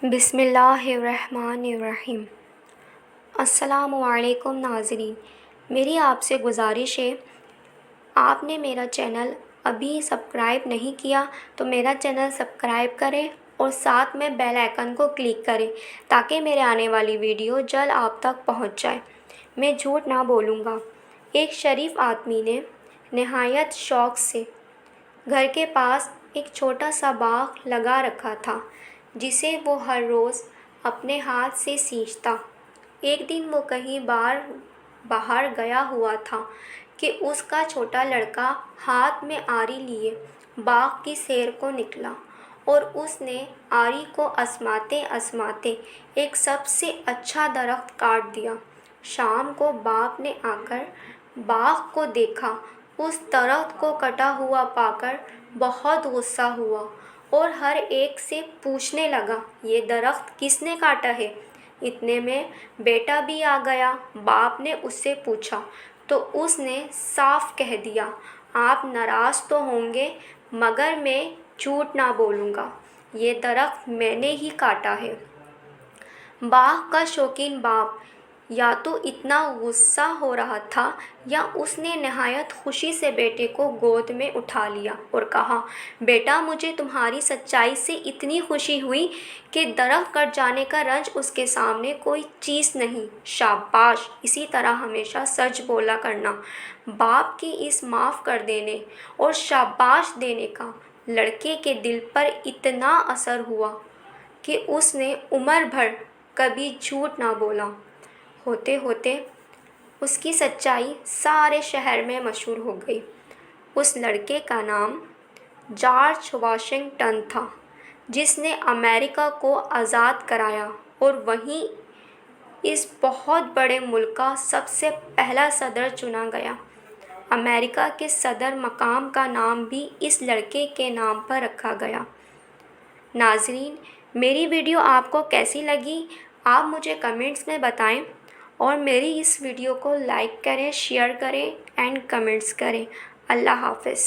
بسم اللہ الرحمن الرحیم۔ السلام علیکم ناظرین، میری آپ سے گزارش ہے، آپ نے میرا چینل ابھی سبسکرائب نہیں کیا تو میرا چینل سبسکرائب کریں اور ساتھ میں بیل آئیکن کو کلک کریں تاکہ میرے آنے والی ویڈیو جلد آپ تک پہنچ جائے۔ میں جھوٹ نہ بولوں گا۔ ایک شریف آدمی نے نہایت شوق سے گھر کے پاس ایک چھوٹا سا باغ لگا رکھا تھا جسے وہ ہر روز اپنے ہاتھ سے سینچتا۔ ایک دن وہ کہیں باہر گیا ہوا تھا کہ اس کا چھوٹا لڑکا ہاتھ میں آری لیے باغ کی سیر کو نکلا اور اس نے آری کو آزماتے آزماتے ایک سب سے اچھا درخت کاٹ دیا۔ شام کو باپ نے آ کر باغ کو دیکھا، اس درخت کو کٹا ہوا پا کر بہت غصہ ہوا اور ہر ایک سے پوچھنے لگا، یہ درخت کس نے کاٹا ہے؟ اتنے میں بیٹا بھی آ گیا۔ باپ نے اس سے پوچھا تو اس نے صاف کہہ دیا، آپ ناراض تو ہوں گے مگر میں جھوٹ نہ بولوں گا، یہ درخت میں نے ہی کاٹا ہے۔ باغ کا شوقین باپ یا تو اتنا غصہ ہو رہا تھا یا اس نے نہایت خوشی سے بیٹے کو گود میں اٹھا لیا اور کہا، بیٹا مجھے تمہاری سچائی سے اتنی خوشی ہوئی کہ درخت کٹ جانے کا رنج اس کے سامنے کوئی چیز نہیں۔ شاباش، اسی طرح ہمیشہ سچ بولا کرنا۔ باپ کے اس معاف کر دینے اور شاباش دینے کا لڑکے کے دل پر اتنا اثر ہوا کہ اس نے عمر بھر کبھی جھوٹ نہ بولا۔ ہوتے ہوتے اس کی سچائی سارے شہر میں مشہور ہو گئی۔ اس لڑکے کا نام جارج واشنگٹن تھا جس نے امریکہ کو آزاد کرایا اور وہیں اس بہت بڑے ملک کا سب سے پہلا صدر چنا گیا۔ امریکہ کے صدر مقام کا نام بھی اس لڑکے کے نام پر رکھا گیا۔ ناظرین، میری ویڈیو آپ کو کیسی لگی آپ مجھے کمنٹس میں بتائیں اور میری اس ویڈیو کو لائک کریں، شیئر کریں اینڈ کمنٹس کریں۔ اللہ حافظ۔